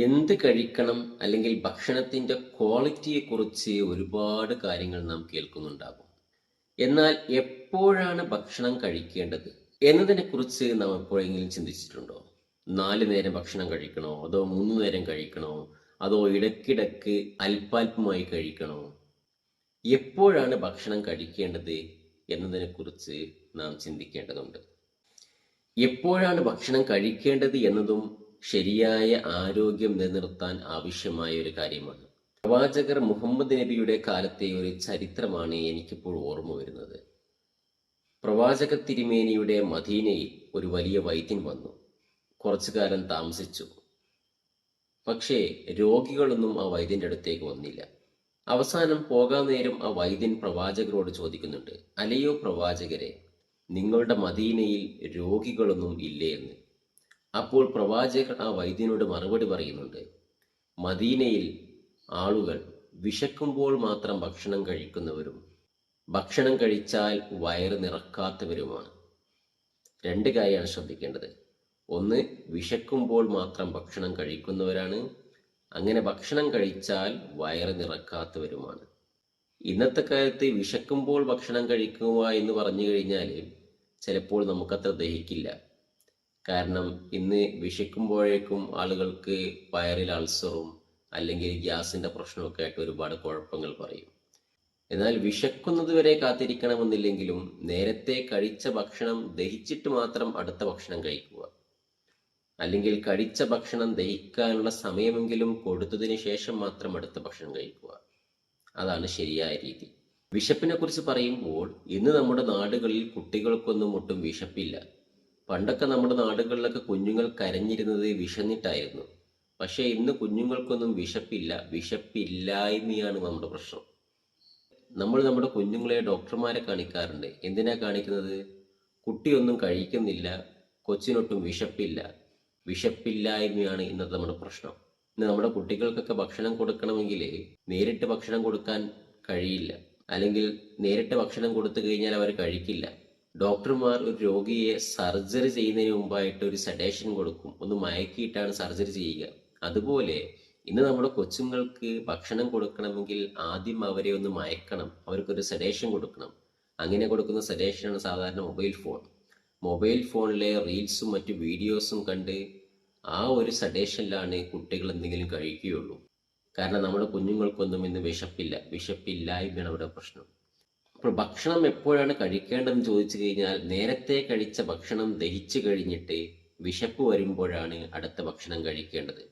എന്ത് കഴിക്കണം അല്ലെങ്കിൽ ഭക്ഷണത്തിന്റെ ക്വാളിറ്റിയെക്കുറിച്ച് ഒരുപാട് കാര്യങ്ങൾ നാം കേൾക്കുന്നുണ്ടാകും. എന്നാൽ എപ്പോഴാണ് ഭക്ഷണം കഴിക്കേണ്ടത് എന്നതിനെക്കുറിച്ച് നാം എപ്പോഴെങ്കിലും ചിന്തിച്ചിട്ടുണ്ടോ? 4 നേരം ഭക്ഷണം കഴിക്കണോ? അതോ 3 നേരം കഴിക്കണോ? അതോ ഇടയ്ക്കിടയ്ക്ക് അല്പാൽപമായി കഴിക്കണോ? എപ്പോഴാണ് ഭക്ഷണം കഴിക്കേണ്ടത് എന്നതിനെക്കുറിച്ച് നാം ചിന്തിക്കേണ്ടതുണ്ട്. എപ്പോഴാണ് ഭക്ഷണം കഴിക്കേണ്ടത് എന്നതും ശരിയായ ആരോഗ്യം നിലനിർത്താൻ ആവശ്യമായ ഒരു കാര്യമാണ്. പ്രവാചകർ മുഹമ്മദ് നബിയുടെ കാലത്തെ ഒരു ചരിത്രമാണ് എനിക്കിപ്പോൾ ഓർമ്മ വരുന്നത്. പ്രവാചക തിരുമേനിയുടെ മദീനയിൽ ഒരു വലിയ വൈദ്യൻ വന്നു. കുറച്ചു കാലം താമസിച്ചു. പക്ഷേ രോഗികളൊന്നും ആ വൈദ്യന്റെ അടുത്തേക്ക് വന്നില്ല. അവസാനം പോകാൻ നേരം ആ വൈദ്യൻ പ്രവാചകരോട് ചോദിക്കുന്നുണ്ട്, അല്ലയോ പ്രവാചകരെ, നിങ്ങളുടെ മദീനയിൽ രോഗികളൊന്നും ഇല്ലേ എന്ന്. അപ്പോൾ പ്രവാചകർ ആ വൈദ്യനോട് മറുപടി പറയുന്നുണ്ട്, മദീനയിൽ ആളുകൾ വിശക്കുമ്പോൾ മാത്രം ഭക്ഷണം കഴിക്കുന്നവരും ഭക്ഷണം കഴിച്ചാൽ വയറ് നിറക്കാത്തവരുമാണ്. 2 കാര്യമാണ് ശ്രദ്ധിക്കേണ്ടത്. ഒന്ന്, വിശക്കുമ്പോൾ മാത്രം ഭക്ഷണം കഴിക്കുന്നവരാണ്. അങ്ങനെ ഭക്ഷണം കഴിച്ചാൽ വയറ് നിറക്കാത്തവരുമാണ്. ഇന്നത്തെ കാലത്ത് വിശക്കുമ്പോൾ ഭക്ഷണം കഴിക്കുക എന്ന് പറഞ്ഞു കഴിഞ്ഞാൽ ചിലപ്പോൾ നമുക്കത്ര ദഹിക്കില്ല. കാരണം ഇന്ന് വിശക്കുമ്പോഴേക്കും ആളുകൾക്ക് വയറിൽ അൾസറും അല്ലെങ്കിൽ ഗ്യാസിന്റെ പ്രശ്നമൊക്കെ ആയിട്ട് ഒരുപാട് കുഴപ്പങ്ങൾ പറയും. എന്നാൽ വിശക്കുന്നത് വരെ കാത്തിരിക്കണമെന്നില്ലെങ്കിലും നേരത്തെ കഴിച്ച ഭക്ഷണം ദഹിച്ചിട്ട് മാത്രം അടുത്ത ഭക്ഷണം കഴിക്കുക. അല്ലെങ്കിൽ കഴിച്ച ഭക്ഷണം ദഹിക്കാനുള്ള സമയമെങ്കിലും കൊടുത്തതിന് ശേഷം മാത്രം അടുത്ത ഭക്ഷണം കഴിക്കുക. അതാണ് ശരിയായ രീതി. വിശപ്പിനെ കുറിച്ച് പറയുമ്പോൾ ഇന്ന് നമ്മുടെ നാടുകളിൽ കുട്ടികൾക്കൊന്നും ഒട്ടും വിശപ്പില്ല. പണ്ടൊക്കെ നമ്മുടെ നാടുകളിലൊക്കെ കുഞ്ഞുങ്ങൾ കരഞ്ഞിരുന്നത് വിശന്നിട്ടായിരുന്നു. പക്ഷേ ഇന്ന് കുഞ്ഞുങ്ങൾക്കൊന്നും വിശപ്പില്ല. വിശപ്പില്ലായ്മയാണ് നമ്മുടെ പ്രശ്നം. നമ്മൾ നമ്മുടെ കുഞ്ഞുങ്ങളെ ഡോക്ടർമാരെ കാണിക്കാറുണ്ട്. എന്തിനാ കാണിക്കുന്നത്? കുട്ടിയൊന്നും കഴിക്കുന്നില്ല, കൊച്ചിനൊട്ടും വിശപ്പില്ല. വിശപ്പില്ലായ്മയാണ് ഇന്നത്തെ നമ്മുടെ പ്രശ്നം. ഇന്ന് നമ്മുടെ കുട്ടികൾക്കൊക്കെ ഭക്ഷണം കൊടുക്കണമെങ്കിൽ നേരിട്ട് ഭക്ഷണം കൊടുക്കാൻ കഴിയില്ല. അല്ലെങ്കിൽ നേരിട്ട് ഭക്ഷണം കൊടുത്തു കഴിഞ്ഞാൽ അവർ കഴിക്കില്ല. ഡോക്ടർമാർ ഒരു രോഗിയെ സർജറി ചെയ്യുന്നതിന് മുമ്പായിട്ട് ഒരു സെഡേഷൻ കൊടുക്കും. ഒന്ന് മയക്കിയിട്ടാണ് സർജറി ചെയ്യുക. അതുപോലെ ഇന്ന് നമ്മുടെ കൊച്ചുങ്ങൾക്ക് ഭക്ഷണം കൊടുക്കണമെങ്കിൽ ആദ്യം അവരെ ഒന്ന് മയക്കണം. അവർക്കൊരു സെഡേഷൻ കൊടുക്കണം. അങ്ങനെ കൊടുക്കുന്ന സെഡേഷനാണ് സാധാരണ മൊബൈൽ ഫോൺ. മൊബൈൽ ഫോണിലെ റീൽസും മറ്റു വീഡിയോസും കണ്ട് ആ ഒരു സെഡേഷനിലാണ് കുട്ടികൾ എന്തെങ്കിലും കഴിക്കുകയുള്ളൂ. കാരണം നമ്മുടെ കുഞ്ഞുങ്ങൾക്കൊന്നും ഇന്ന് വിശപ്പില്ല. വിശപ്പില്ലായ്മയാണ് അവിടെ പ്രശ്നം. അപ്പോൾ ഭക്ഷണം എപ്പോഴാണ് കഴിക്കേണ്ടതെന്ന് ചോദിച്ചു കഴിഞ്ഞാൽ നേരത്തെ കഴിച്ച ഭക്ഷണം ദഹിച്ചു കഴിഞ്ഞിട്ട് വിശപ്പ് വരുമ്പോഴാണ് അടുത്ത ഭക്ഷണം കഴിക്കേണ്ടത്.